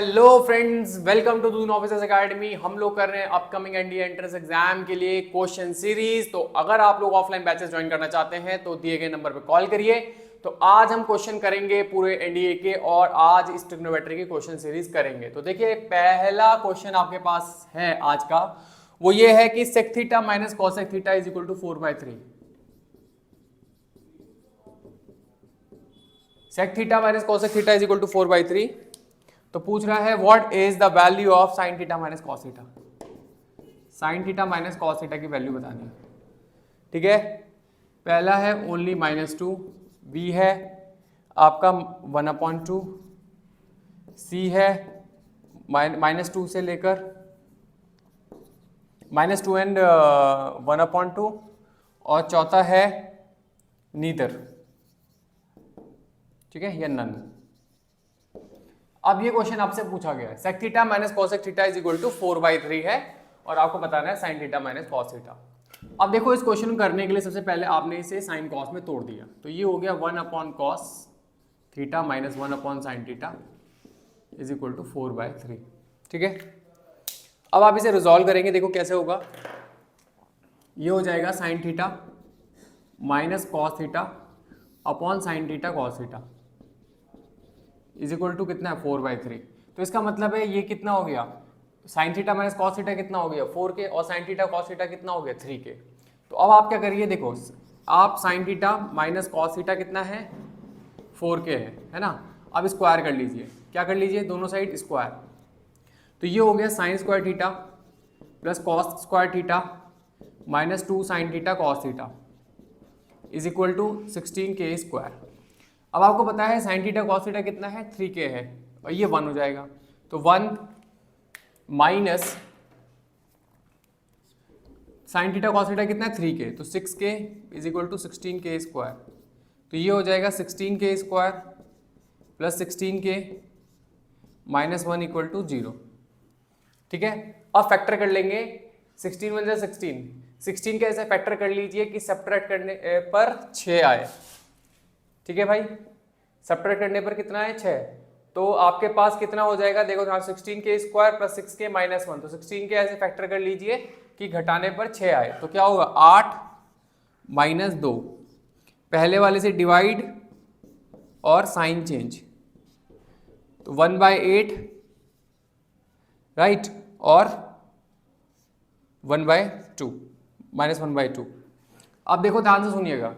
Hello friends, welcome to Doon officers academy. हम लोग कर रहे हैं अपकमिंग एनडीए एंट्रेंस एग्जाम के लिए क्वेश्चन सीरीज। तो अगर आप लोग ऑफलाइन बैचेस ज्वाइन करना चाहते हैं तो दिए गए नंबर पर कॉल करिए। तो आज हम क्वेश्चन करेंगे पूरे एनडीए के और आज इस ट्रिग्नोमेट्री की क्वेश्चन सीरीज करेंगे। तो देखिए, पहला क्वेश्चन आपके पास है आज का, वो ये है कि sec theta minus cosec theta is equal to 4/3। Sec theta minus cosec theta is equal to 4/3। तो पूछ रहा है what is the value of sine theta minus cos theta. Sine theta minus cos theta की value बतानी है। ठीक है, पहला है ओनली -2, बी है आपका 1/2, सी है -2 से लेकर -2 एंड 1/2 और चौथा है नीदर। ठीक है, या नन। अब ये क्वेश्चन आपसे पूछा गया है sec theta minus cosec theta is equal to 4/3 है और आपको बताना है sine theta minus cos theta. अब देखो, इस क्वेश्चन को करने के लिए सबसे पहले आपने इसे साइन कॉस में तोड़ दिया, तो ये हो गया 1/cos theta minus 1/sin theta is equal to 4/3। ठीक है, अब आप इसे रिजॉल्व करेंगे। देखो कैसे होगा, ये हो जाएगा sine theta minus cos theta upon sine theta cos theta is equal to कितना है 4/3। तो इसका मतलब है ये कितना हो गया, sign theta minus cos theta कितना हो गया 4k और साइन थीटा कॉस थीटा कितना हो गया 3k। तो अब आप क्या करिए, देखो आप sign theta minus cos theta कितना है 4k है ना। अब स्क्वायर कर लीजिए, क्या कर लीजिए, दोनों साइड स्क्वायर। तो ये हो गया sine square theta plus cos square theta -2 sine theta cos theta is equal to 16k square. अब आपको पता है साइन थीटा कॉस थीटा कितना है 3k है और ये 1 हो जाएगा। तो 1 minus sign theta cos theta कितना है 3k, तो 6k is equal to 16k square. तो ये हो जाएगा 16k square plus 16k minus 1 equal to 0। ठीक है, अब फैक्टर कर लेंगे। 16 1 16, 16 का ऐसे फैक्टर कर लीजिए कि सब्ट्रैक्ट करने पर 6 आए। ठीक है भाई, सब्ट्रैक्ट करने पर कितना है 6। तो आपके पास कितना हो जाएगा, देखो 16k square plus 6k minus 1। तो 16k ऐसे फैक्टर कर लीजिए कि घटाने पर 6 आए। तो क्या होगा 8 माइनस 2, पहले वाले से डिवाइड और साइन चेंज, तो 1/8 राइट और 1/2 माइनस 1/2। अब देखो ध्यान से सुनिएगा,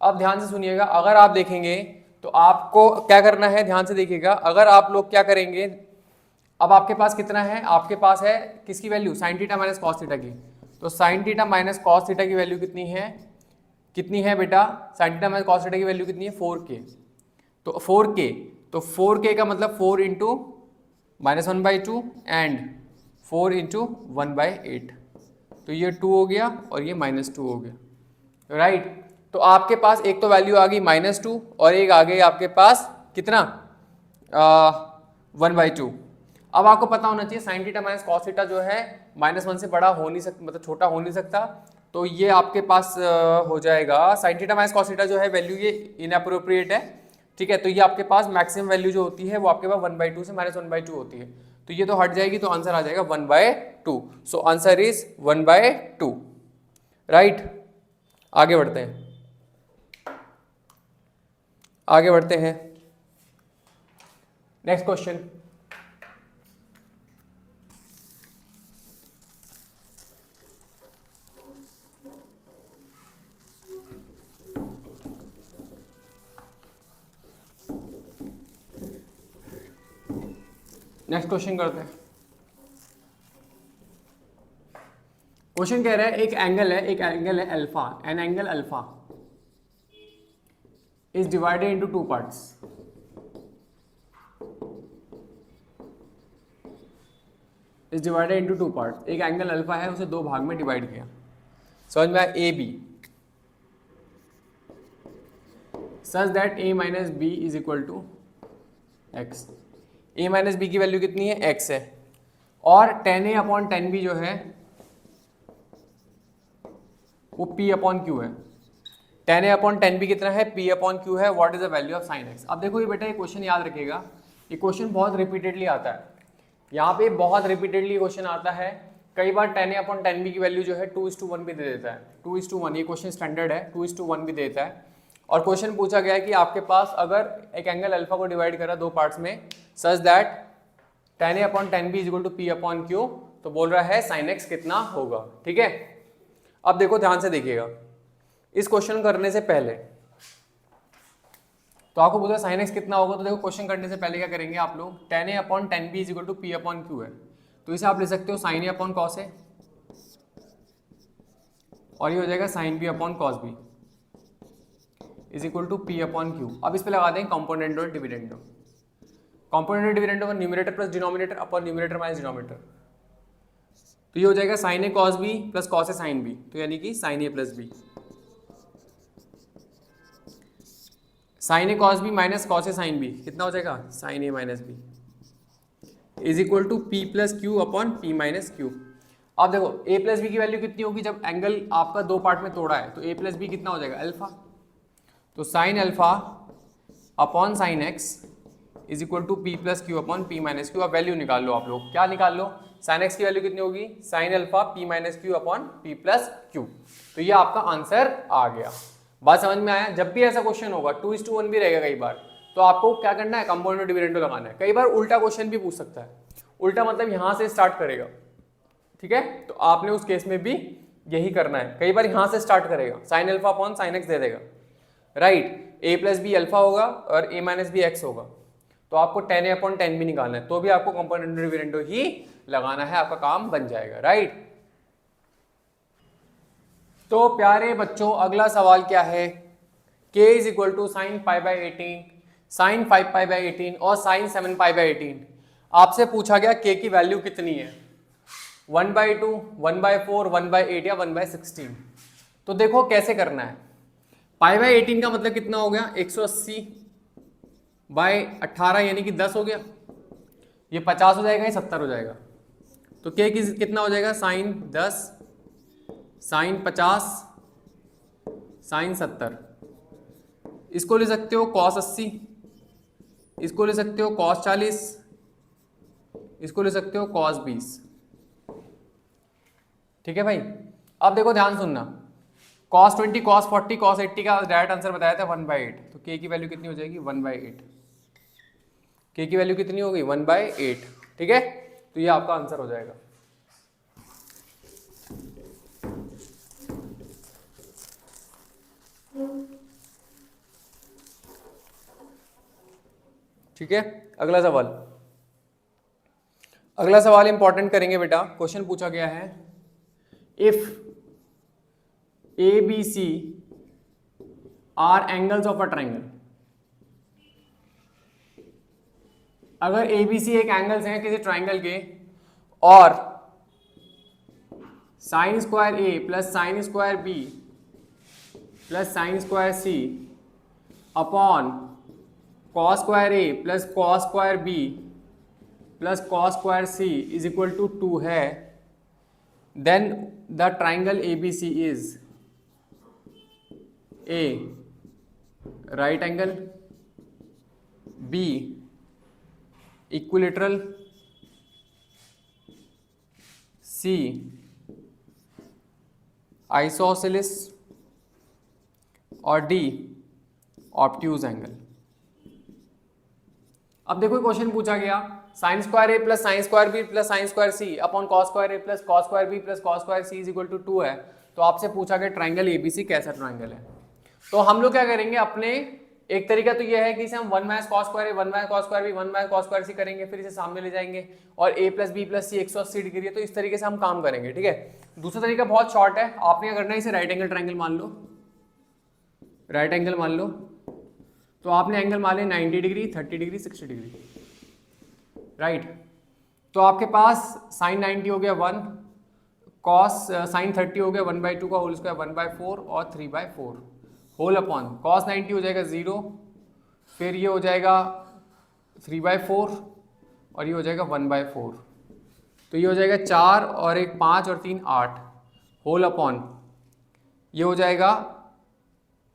अब ध्यान से सुनिएगा। अगर आप देखेंगे तो आपको क्या करना है, ध्यान से देखिएगा। अगर आप लोग क्या करेंगे, अब आपके पास कितना है, आपके पास है किसकी value, sign theta minus cos theta की। तो sine theta minus cos theta की वैल्यू कितनी है बेटा, sign theta minus cos theta की वैल्यू कितनी है 4k। तो 4k, तो 4k का मतलब 4 इंटू -1/2 एंड 4 इंटू 1/8। तो ये 2 हो गया और ये -2 हो गया राइट। तो आपके पास एक तो वैल्यू आ गई -2 और एक आ गई आपके पास कितना 1/2। अब आपको पता होना चाहिए sign theta minus cos theta जो है -1 से बड़ा हो नहीं सकता, मतलब छोटा हो नहीं सकता। तो ये आपके पास हो जाएगा sine theta minus cos theta जो है वैल्यू ये इनअप्रोप्रिएट है। ठीक है, तो ये आपके पास मैक्सिमम वैल्यू जो होती है वो आपके पास 1/2 से -1/2 होती है। तो ये तो हट जाएगी, तो आंसर आ जाएगा 1/2। सो आंसर इज 1/2 राइट। आगे बढ़ते हैं, आगे बढ़ते हैं। नेक्स्ट क्वेश्चन, नेक्स्ट क्वेश्चन करते हैं। क्वेश्चन कह रहा है एक एंगल है alpha, an angle alpha is divided into two parts. is divided into two parts. एक एंगल अल्फा है, उसे दो भाग में डिवाइड किया। समझ में आया, A B such that a minus B is equal to X. a minus B की वैल्यू कितनी है x है और tan a upon tan b जो है वो p अपॉन q है। tan a upon tan b कितना है, p अपॉन q है। What is the value of sin x। अब देखो ये बेटा, ये क्वेश्चन याद रखिएगा, ये क्वेश्चन बहुत रिपीटेडली आता है। यहाँ पे बहुत रिपीटेडली क्वेश्चन आता है, कई बार tan A upon tan B की वैल्यू जो है 2:1 भी दे देता है, 2:1, ये क्वेश्चन स्टैंडर्ड है, 2:1 भी देता है। और क्वेश्चन पूछा गया है कि आपके पास अगर एक एंगल अल्फा को डिवाइड करा दो पार्ट्स में such that tan A upon tan B is equal to P upon Q, तो बोल रहा है sin x कितना होगा। ठीक है, अब देखो ध्यान से देखिएगा, इस क्वेश्चन करने से पहले तो आपको बोला sin x कितना होगा, तो देखो क्वेश्चन करने से पहले क्या करेंगे आप लोग, tan A upon tan B is equal to P upon Q है, तो इसे आप ले सकते हो sin A upon cos A और ये हो जाएगा sin B upon cos B is equal to P upon Q। अब इस पे लगा देंगे कंपोनेंट और डिविडेंडो, कंपोनेंट और डिविडेंडो का numerator plus denominator upon numerator minus denominator, तो ये हो जाएगा sin A cos B plus cos A sin B, तो यानी कि sin A plus B, sin A cos B minus cos A sin B कितना हो जाएगा sin A minus B is equal to P plus Q upon P minus Q। अब देखो A plus B की value कितनी होगी, जब angle आपका दो पार्ट में तोड़ा है तो A प्लस B कितना हो जाएगा अल्फा, तो sine alpha upon sine x is equal to P plus Q upon P minus Q। अब वैल्यू निकाल लो आप लोग, क्या निकाल लो, साइन एक्स की वैल्यू कितनी होगी sine alpha P minus Q upon P plus Q, तो ये आपका आंसर आ गया। बात समझ में आया, जब भी ऐसा क्वेश्चन होगा 2:1 भी रहेगा कई बार, तो आपको क्या करना है, कंपाउंड और डिविडेंडो लगाना है। कई बार उल्टा क्वेश्चन भी पूछ सकता है, उल्टा मतलब यहां से स्टार्ट करेगा, ठीक है, तो आपने उस केस में भी यही करना है, कई बार यहां से स्टार्ट करेगा, sine alpha upon sine X दे देगा, right, A plus B alpha होगा और A माइनस बी एक्स होगा, तो आपको tan A upon tan B निकालना है, तो भी आपको कंपाउंड और डिविडेंडो ही लगाना है, आपका काम बन जाएगा, राइट। तो प्यारे बच्चों अगला सवाल क्या है, k is equal to sine pi by 18, sine 5 pi by 18 और साइन 7 पाई बाई 18। आपसे पूछा गया k की वैल्यू कितनी है, 1/2, 1/4, 1/8 या 1/16। तो देखो कैसे करना है, पाई बाई 18 का मतलब कितना हो गया 180 बाई 18 यानी कि 10 हो गया, ये 50 हो जाएगा, ये 70 हो जाएगा, तो k कितना हो जाएगा साइन 10, साइन 50, साइन 70, इसको ले सकते हो कॉस 80, इसको ले सकते हो कॉस 40, इसको ले सकते हो कॉस 20। ठीक है भाई, अब देखो ध्यान सुनना, कॉस 20, कॉस 40, कॉस 80 का डायरेक्ट आंसर बताया था 1/8, तो k की वैल्यू कितनी हो जाएगी 1/8, k की वैल्यू कितनी होगी 1/8, ठीक है, तो ये आपका आंसर हो जाएगा। ठीक है, अगला सवाल, अगला सवाल इंपॉर्टेंट करेंगे बेटा। क्वेश्चन पूछा गया है, if ABC are angles of a triangle, अगर ABC एक एंगल्स हैं किसी ट्राइंगल के, और sine square A plus sine square B plus sine square C upon cos square A plus cos square B plus cos square C is equal to 2 है, then the triangle ABC is A right angle, B equilateral, C isosceles और D obtuse angle. अब देखो question पूछा गया, sine square A plus sine square B plus sine square C upon cos square A plus cos square B plus cos square C is equal to 2 है, तो आपसे पूछा गया ट्राइंगल ABC कैसा ट्राइंगल है। तो हम लोग क्या करेंगे, अपने एक तरीका तो ये है कि इसे हम 1 minus cos square A 1 minus cos square B 1 minus cos square C करेंगे, फिर इसे सामने ले जाएंगे और A plus B plus C 180 degree है, तो इस तरीके से हम काम करेंगे, ठीक है। दूसरा तरीका बहुत शॉर्ट है, आपने क्या करना है, इसे राइट एंगल ट्राइंगल मान लो, राइट एंगल मान लो, तो आपने एंगल मान लिया 90 डिग्री 30 डिग्री 60 डिग्री, राइट। तो आपके पास साइन 90 हो गया 1, कॉस साइन 30 हो गया 1/2 का होल स्क्वायर 1/4 और 3/4 होल अपॉन कॉस 90 हो जाएगा 0, फिर ये हो जाएगा 3/4 और ये हो जाएगा 1/4, तो ये हो जाएगा 4 और 1 5 और 3 8 होल अपॉन ये हो जाएगा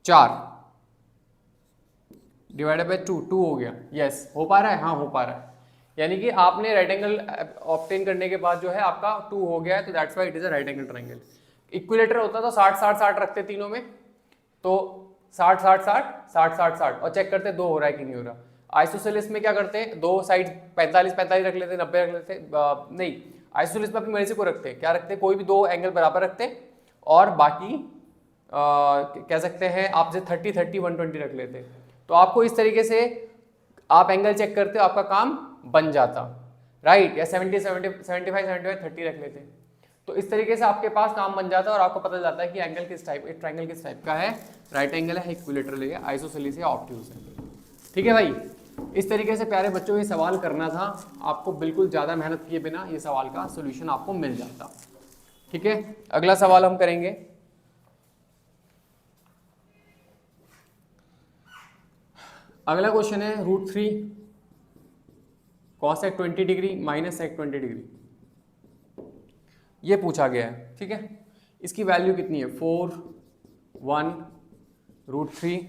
4 डिवाइडेड बाय 2 हो गया, यस हो पा रहा है, हाँ हो पा रहा है। यानी कि आपने राइट एंगल ऑब्टेन करने के बाद जो है आपका 2 हो गया है, तो that's why it is a right angle triangle. Equilateral होता तो 60 60 60 रखते तीनों में, तो 60 60 60 60 60 60 और चेक करते 2 हो रहा है कि नहीं हो रहा। आइसोसेलेस में क्या करते हैं, दो साइड 45 45 रख लेते, 90 रख लेते, नहीं आइसोसेलेस में अपनी मर्जी को रखते, क्या रखते, कोई भी दो एंगल बराबर रखते और बाकी कह सकते हैं आपसे 30 30 120 रख लेते। तो आपको इस तरीके से आप एंगल चेक करते हो, आपका काम बन जाता, राइट। या 70 70 75 75 30 रख लेते, तो इस तरीके से आपके पास काम बन जाता है और आपको पता चलता है कि एंगल किस टाइप, ट्रायंगल किस टाइप का है, राइट एंगल है, इक्विलेटरल है, आइसोसेलेस है, ऑब्ट्यूज है। ठीक है भाई, इस तरीके से प्यारे बच्चों ये सवाल करना था आपको, बिल्कुल ज़्यादा मेहनत किए बिना ये सवाल का सोल्यूशन आपको मिल जाता। ठीक है, अगला सवाल हम करेंगे। अगला क्वेश्चन है √3 cos 20 degree minus sec 20 degree, ये पूछा गया है। ठीक है, इसकी वैल्यू कितनी है, 4 1 √3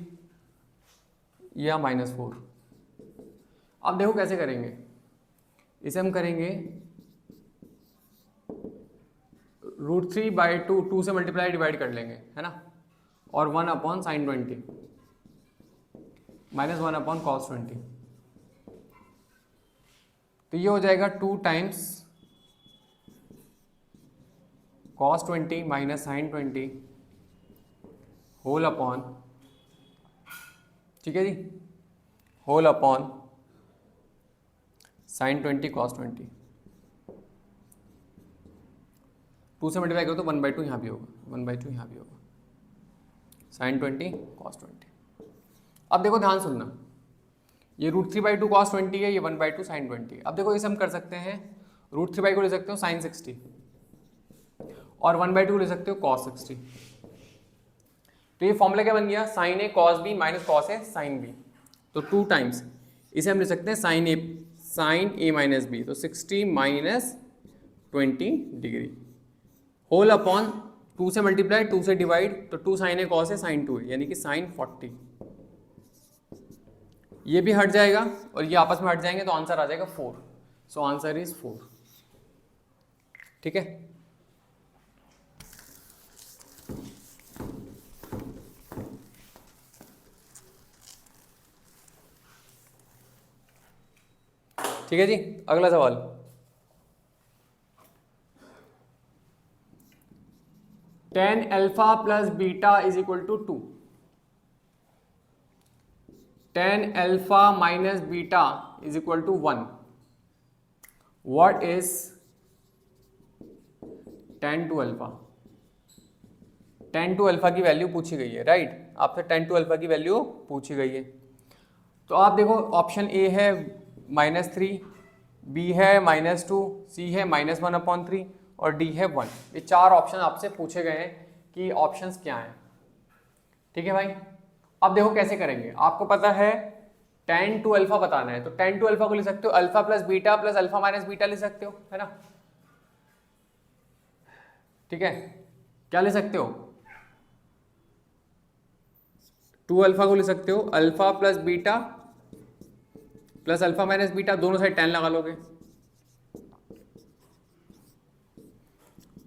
या -4। अब देखो कैसे करेंगे, इसे हम करेंगे √3/2, 2 से मल्टीप्लाई डिवाइड कर लेंगे, है ना, और 1/sin 20 माइनस 1/cos 20, तो ये हो जाएगा 2 times cos 20 minus sin 20 whole upon, ठीक है जी, होल अपॉन sin 20 cos 20। 2 से मल्टीप्लाई करो तो 1/2 यहाँ भी होगा, 1/2 यहाँ भी होगा, sin 20 cos 20। अब देखो ध्यान सुनना, ये √3/2 cos 20 है, ये 1/2 sin 20। अब देखो इसे हम कर सकते हैं, √3 को ले सकते हो sin 60 और 1/2 ले सकते हो cos 60। तो ये फॉर्मूला क्या बन गया, sin a cos b minus cos a sin b, तो 2 टाइम्स इसे हम ले सकते हैं sin a माइनस b, तो 60 माइनस 20 डिग्री होल अपॉन 2 से मल्टीप्लाई 2 से डिवाइड, तो 2 sin a cos a sin 2 यानी कि sin 40। ये भी हट जाएगा और ये आपस में हट जाएंगे, तो आंसर आ जाएगा 4। So answer is 4। ठीक है, ठीक है जी। अगला सवाल, tan alpha plus beta is equal to 2, tan alpha minus beta is equal to 1। What is tan two alpha? tan two alpha की वैल्यू पूछी गई है, राइट, आपसे tan टू अल्फा की वैल्यू पूछी गई है। तो आप देखो ऑप्शन ए है -3, बी है -2, सी है -1/3 और डी है 1। ये 4 ऑप्शन आपसे पूछे गए हैं कि ऑप्शंस क्या हैं। ठीक है भाई, अब देखो कैसे करेंगे, आपको पता है tan टू अल्फा बताना है, तो tan टू अल्फा को ले सकते हो alpha plus beta plus alpha minus beta ले सकते हो, है ना। ठीक है, क्या ले सकते हो, 2 अल्फा को ले सकते हो alpha plus beta plus alpha minus beta, दोनों साइड tan लगा लोगे,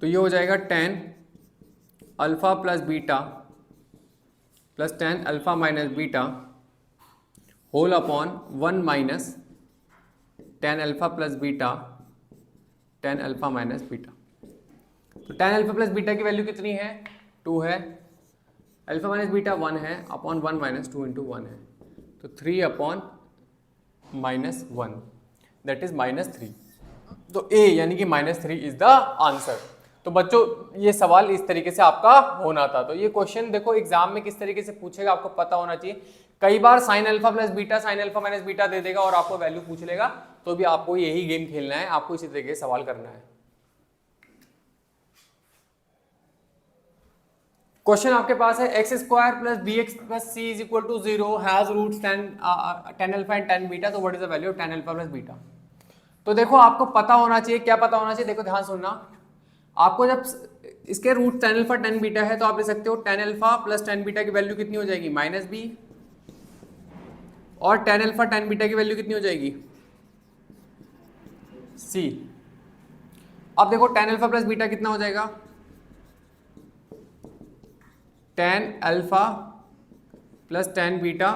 तो ये हो जाएगा tan alpha plus beta plus tan alpha minus beta whole upon 1 minus tan alpha plus beta tan alpha minus beta. तो tan अल्फा प्लस बीटा की value कितनी है, 2 है, अल्फा माइनस बीटा 1 है, अपॉन 1 माइनस 2 इंटू 1 है, तो 3 upon -1 that is -3। तो ए यानी कि -3 इज द आंसर। तो बच्चों ये सवाल इस तरीके से आपका होना था। तो ये क्वेश्चन देखो एग्जाम में किस तरीके से पूछेगा आपको पता होना चाहिए। कई बार sine alpha plus beta sine alpha minus beta दे देगा और आपको वैल्यू पूछ लेगा, तो भी आपको यही गेम खेलना है, आपको इसी तरीके से सवाल करना है। क्वेश्चन आपके पास है x square plus B X plus C is equal to 0 has roots tan alpha and tan beta, तो what is the value of tan alpha plus beta. तो देखो आपको पता होना चाहिए, क्या पता होना चाहिए, देखो ध्यान सुनना, आपको जब इसके root tan alpha tan beta है तो आप ले सकते हो tan alpha plus tan beta की वैल्यू कितनी हो जाएगी -b, और tan अल्फा tan बीटा की वैल्यू कितनी हो जाएगी सी। अब देखो tan अल्फा प्लस बीटा कितना हो जाएगा, tan alpha plus tan beta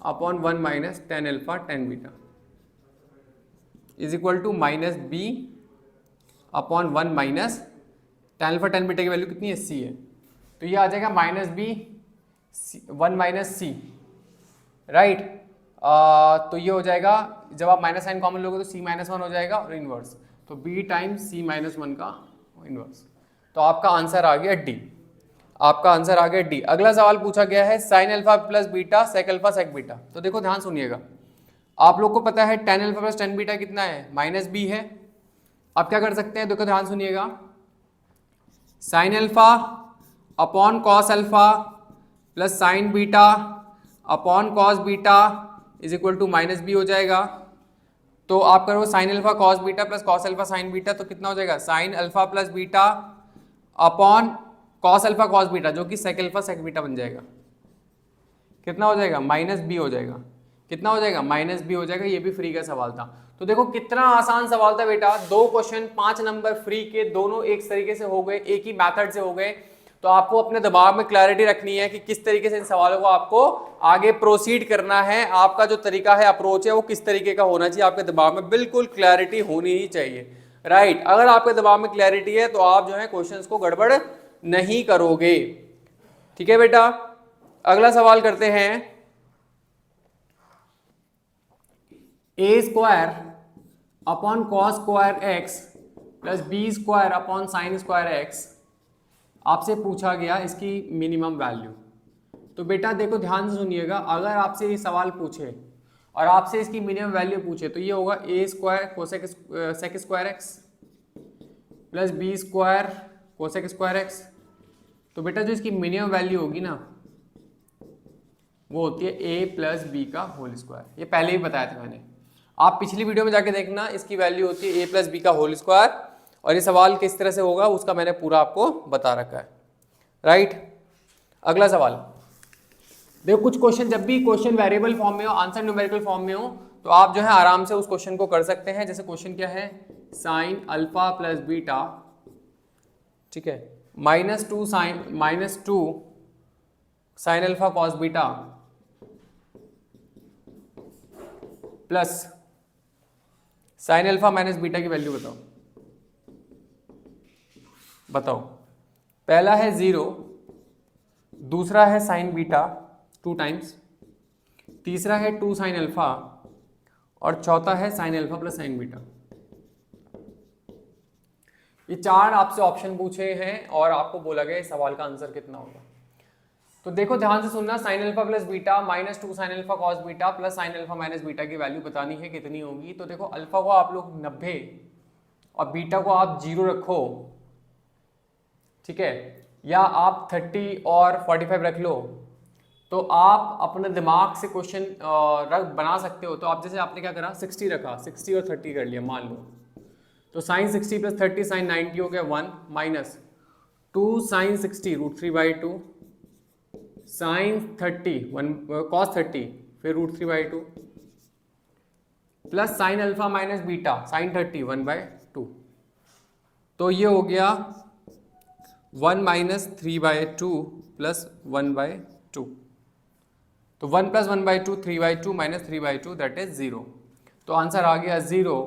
upon 1 minus tan alpha tan beta is equal to minus b upon 1 minus tan alpha tan beta की वैल्यू कितनी है, सी है। तो ये आ जाएगा minus b 1 minus c, right. तो ये हो जाएगा, जब आप माइनस साइन कॉमन लोगे तो सी माइनस 1 हो जाएगा और इनवर्स, तो बी टाइम्स सी माइनस 1 का इनवर्स। तो आपका आंसर आ गया डी, आपका आंसर आ गया डी। अगला सवाल पूछा गया है sine alpha plus beta sec alpha sec beta. तो देखो ध्यान सुनिएगा, आप लोग को पता है tan alpha plus tan beta कितना है, माइनस बी है। आप क्या कर सकते हैं, देखो ध्यान सुनिएगा, sine alpha upon cos alpha plus sine beta upon cos beta is equal to minus b हो जाएगा। तो आप करो sine alpha cos beta plus cos alpha sine beta, तो कितना हो जाएगा, sine alpha plus beta upon cos alpha cos beta, जो कि सेक अल्फा सेक बीटा बन जाएगा। कितना हो जाएगा, माइनस बी हो जाएगा। कितना हो जाएगा, माइनस बी हो जाएगा। ये भी फ्री का सवाल था। तो देखो कितना आसान सवाल था बेटा, 2 क्वेश्चन 5 नंबर फ्री के, दोनों एक तरीके से हो गए, एक ही मैथड से हो गए। तो आपको अपने दिमाग में क्लैरिटी रखनी है कि किस तरीके से इन सवालों को आपको आगे प्रोसीड करना है। आपका जो तरीका है, अप्रोच है, वो किस तरीके का होना चाहिए, आपके दिमाग में बिल्कुल क्लैरिटी होनी ही चाहिए, राइट। अगर आपके दिमाग में क्लैरिटी है तो आप जो है क्वेश्चंस को गड़बड़ नहीं करोगे। ठीक है बेटा, अगला सवाल करते हैं। A square upon cos square X plus B square upon sine square X आपसे पूछा गया इसकी मिनिमम वैल्यू। तो बेटा देखो ध्यान से सुनिएगा, अगर आपसे ये सवाल पूछे और आपसे इसकी मिनिमम वैल्यू पूछे तो ये होगा A square cosec sec square X plus B square cosec square X. तो बेटा जो इसकी मिनिमम वैल्यू होगी ना, वो होती है ए प्लस बी का होल स्क्वायर। ये पहले ही बताया था मैंने, आप पिछली वीडियो में जाके देखना, इसकी वैल्यू होती है ए प्लस बी का होल स्क्वायर। और ये सवाल किस तरह से होगा उसका मैंने पूरा आपको बता रखा है, राइट। अगला सवाल देखो, कुछ क्वेश्चन जब भी क्वेश्चन वेरिएबल फॉर्म में हो, आंसर न्यूमेरिकल फॉर्म में हो, तो आप जो है आराम से उस क्वेश्चन को कर सकते हैं। जैसे क्वेश्चन क्या है, साइन अल्फा प्लस बीटा, ठीक है, -2 sign alpha cos beta plus sign alpha minus beta की वैल्यू बताओ। बताओ, पहला है 0, दूसरा है साइन बीटा 2 टाइम्स, तीसरा है 2 साइन अल्फा और चौथा है sine alpha plus sine beta. ये 4 आपसे ऑप्शन पूछे हैं और आपको बोला गया इस सवाल का आंसर कितना होगा। तो देखो ध्यान से सुनना, sign alpha plus beta -2 sign alpha cos beta plus sign alpha minus beta की वैल्यू बतानी है कितनी होगी। तो देखो अल्फा को आप लोग 90 और बीटा को आप 0 रखो, ठीक है, या आप 30 और 45 रख लो, तो आप अपने दिमाग से क्वेश्चन बना सकते हो। तो आप जैसे आपने क्या करा, 60 रखा, 60 और 30 कर लिया मान लो, तो साइन 60 प्लस 30 साइन 90 हो गया 1 माइनस 2 साइन 60 √3/2 साइन 30 कॉस 30 फिर √3/2 plus sign alpha minus beta sine 30 1/2। तो ये हो गया 1 माइनस 3/2 प्लस 1/2। तो 1 प्लस 1/2 3/2 माइनस 3/2 दैट इज 0। तो आंसर आ गया 0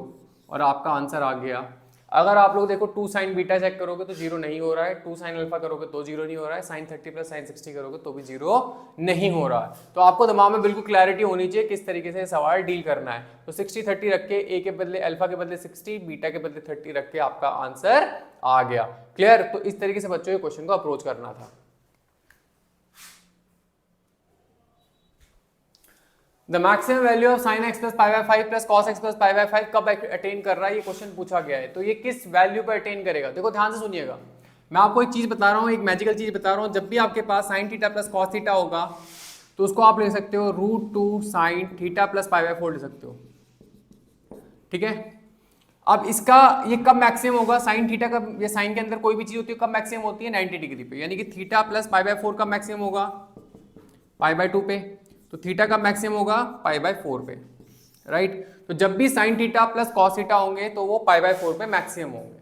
और आपका आंसर आ गया। अगर आप लोग देखो 2 साइन बीटा चेक करोगे तो 0 नहीं हो रहा है, 2 साइन अल्फा करोगे तो 0 नहीं हो रहा है, साइन 30 प्लस साइन 60 करोगे तो भी 0 नहीं हो रहा है। तो आपको दिमाग में बिल्कुल क्लैरिटी होनी चाहिए किस तरीके से सवाल डील करना है। तो 60 30 रख के ए के बदले अल्फा के बदले 60, बीटा के बदले 30 रख के आपका आंसर आ गया। क्लियर? तो इस तरीके से बच्चों के क्वेश्चन को अप्रोच करना था। The maximum value of sine X plus π/5 plus cos X plus π/5 कब अटेन कर रहा है, ये क्वेश्चन पूछा गया है। तो ये किस वैल्यू पर अटेन करेगा, देखो ध्यान से सुनिएगा। मैं आपको एक चीज बता रहा हूँ, एक मैजिकल चीज बता रहा हूँ। जब भी आपके पास sine theta plus cos theta होगा तो उसको आप ले सकते हो √2 साइन थीटा प्लस π/4 ले सकते हो, ठीक है। अब इसका ये कब मैक्सिमम होगा, साइन थीटा का, ये साइन के अंदर कोई भी चीज होती है कब मैक्सिमम होती है, 90 डिग्री पे, यानी कि थीटा प्लस π/4 कब मैक्सिमम होगा, π/2 पे। तो थीटा का मैक्सिमम होगा π/4 पे। राइट। तो जब भी sign theta plus cos theta होंगे तो वो π/4 पे मैक्सिमम होंगे,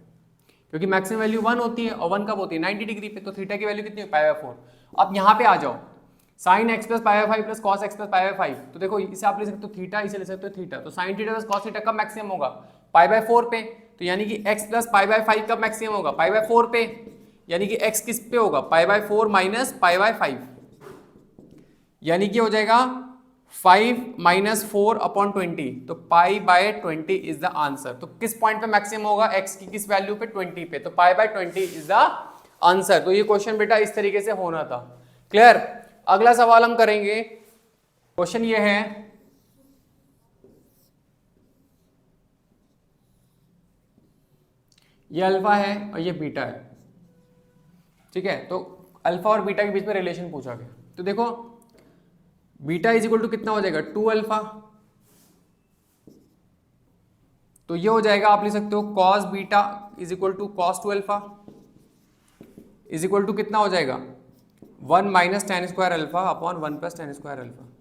क्योंकि मैक्सिमम वैल्यू 1 होती है और 1 कब होती है 90 डिग्री पे, तो थीटा की वैल्यू कितनी है π/4। अब यहाँ पे आ जाओ, sine X plus π/5 plus cos X plus π/5, तो देखो इसे आप ले सकते हो थीटा, इसे ले सकते हो थीटा, तो sine theta plus cos theta कब मैक्सिमम होगा π/4 पे, तो यानी कि x प्लस π/5 कब मैक्सिमम होगा π/4 पे, यानी कि x किस पे होगा π/4 माइनस π/5, यानी कि हो जाएगा 5 माइनस 4 अपॉन 20, तो π/20 इज द आंसर। तो किस पॉइंट पे मैक्सिमम होगा x की किस वैल्यू पे 20 पे, तो π/20 इज द आंसर। तो ये क्वेश्चन बेटा इस तरीके से होना था। क्लियर। अगला सवाल हम करेंगे, क्वेश्चन ये है, ये अल्फा है और ये बीटा है, ठीक है। तो अल्फा और बीटा के बीच में रिलेशन पूछा गया, तो देखो बीटा इज इक्वल टू कितना हो जाएगा 2 अल्फा, तो ये हो जाएगा, आप लिख सकते हो cos beta is equal to cos 2 alpha is equal to कितना हो जाएगा 1 minus tan square alpha upon 1 plus tan square alpha.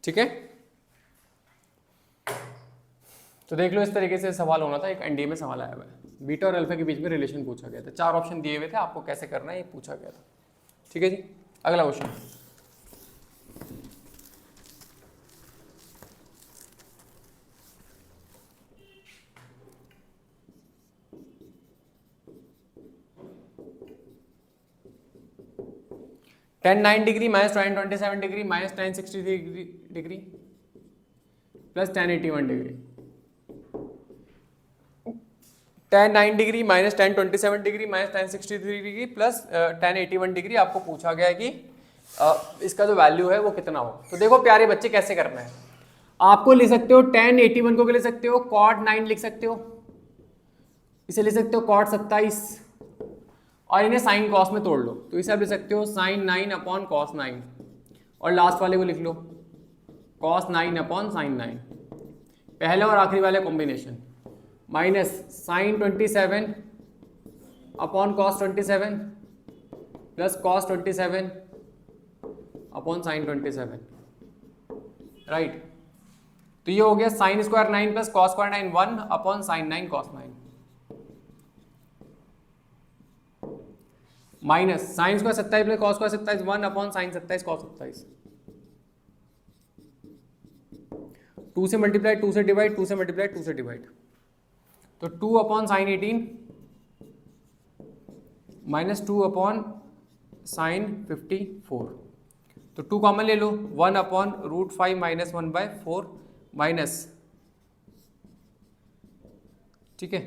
ठीक है, तो देख लो इस तरीके से सवाल होना था, एक एनडीए में सवाल आया हुआ है, बीटा और अल्फा के बीच में रिलेशन पूछा गया था, 4 ऑप्शन दिए हुए थे, आपको कैसे करना है ये पूछा गया था। ठीक है जी, अगला question, tan 9 degree minus tan 27 degree minus tan 60 degree plus tan 81 degree, tan 9 degree minus tan 27 degree minus tan 63 degree plus tan 81 degree आपको पूछा गया है कि इसका जो वैल्यू है वो कितना हो। तो देखो प्यारे बच्चे कैसे करना है, आपको ले सकते हो tan 81 को ले सकते हो cot 9 लिख सकते हो, इसे ले सकते हो cot 27 और इन्हें साइन कॉस में तोड़ लो, तो इसे आप ले सकते हो साइन 9 अपॉन कॉस 9 और लास्ट वाले को लिख लो कॉस 9 अपॉन साइन 9, पहले और आखिरी वाले combination, minus sine 27 upon cos 27 plus cos 27 upon sine 27, right. तो ये हो गया sine square 9 plus cos square 9 1 upon sine 9 cos 9, minus sine square 27 plus cos square 27 1 upon sine 27 cos 27, 2 से मल्टीप्लाई 2 से डिवाइड 2 से मल्टीप्लाई 2 से डिवाइड, तो 2 upon sine 18 minus 2 upon sine 54, तो 2 कॉमन ले लो 1 अपॉन रूट 5 माइनस 1/4 माइनस, ठीक है,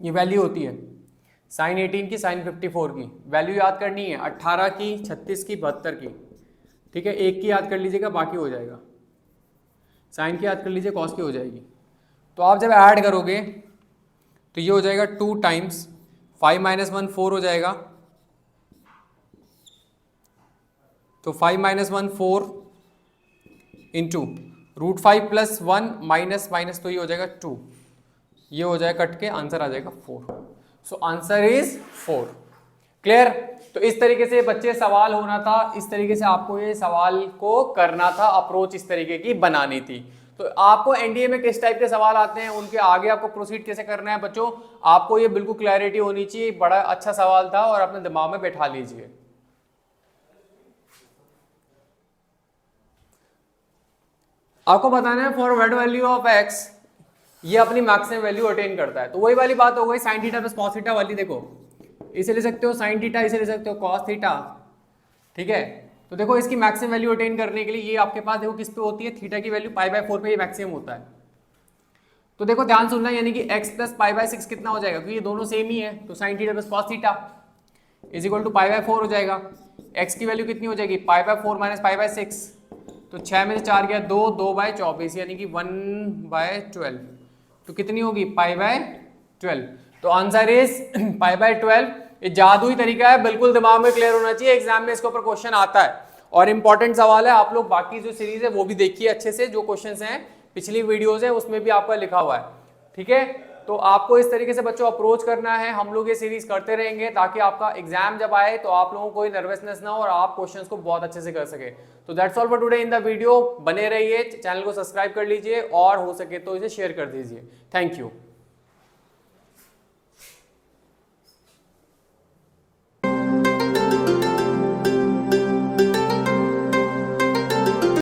ये वैल्यू होती है साइन 18 की साइन 54 की, वैल्यू याद करनी है 18 की 36 की 72 की, ठीक है, एक की याद कर लीजिएगा बाकी हो जाएगा, साइन की याद कर लीजिए कॉस की हो जाएगी। तो आप जब ऐड करोगे तो ये हो जाएगा 2 टाइम्स 5 माइनस 1 4 हो जाएगा, तो 5 minus 1 4 into root 5 plus 1 minus minus, तो ये हो जाएगा 2, ये हो जाएगा कट के आंसर आ जाएगा 4, सो आंसर इज 4। क्लियर। तो इस तरीके से बच्चे सवाल होना था, इस तरीके से आपको ये सवाल को करना था, अप्रोच इस तरीके की बनानी थी। तो आपको एनडीए में किस टाइप के सवाल आते हैं, उनके आगे आपको प्रोसीड कैसे करना है बच्चों, आपको ये बिल्कुल क्लैरिटी होनी चाहिए। बड़ा अच्छा सवाल था और अपने दिमाग में बैठा लीजिए। आपको बताना है फॉर वैल्यू ऑफ एक्स ये अपनी मैक्सिमम वैल्यू अटेन करता है, तो वही वाली बात हो गई sign theta plus cos theta वाली। देखो इसे ले सकते हो साइन थीटा, इसे ले सकते हो कॉस थीटा, ठीक है। तो देखो इसकी मैक्सिमम वैल्यू अटेन करने के लिए ये आपके पास देखो किस पे होती है, थीटा की वैल्यू π/4 पे ये मैक्सिमम होता है। तो देखो ध्यान सुनना, यानी कि x प्लस π/6 कितना हो जाएगा, क्योंकि ये दोनों सेम ही है, तो sine theta plus cos theta is equal to π/4 हो जाएगा। x की वैल्यू कितनी हो जाएगी π/4 माइनस π/6, तो 6 में से 4 गया 2, 2/24 यानी कि 1/12, तो कितनी होगी π/12। तो आंसर इज π/12। ये जादुई तरीका है, बिल्कुल दिमाग में क्लियर होना चाहिए, एग्जाम में इसके ऊपर क्वेश्चन आता है और इंपॉर्टेंट सवाल है। आप लोग बाकी जो सीरीज है वो भी देखिए अच्छे से, जो क्वेश्चंस हैं पिछली वीडियोस है उसमें भी आपका लिखा हुआ है, ठीक है। तो आपको इस तरीके से बच्चों अप्रोच करना है। हम लोग ये सीरीज करते रहेंगे ताकि आपका एग्जाम जब आए तो आप लोगों को कोई नर्वसनेस ना हो और आप क्वेश्चंस को बहुत अच्छे से कर सके। तो that's all for today in the video. बने रहिए, चैनल को सब्सक्राइब कर लीजिए और हो सके तो इसे शेयर कर दीजिए। Thank you.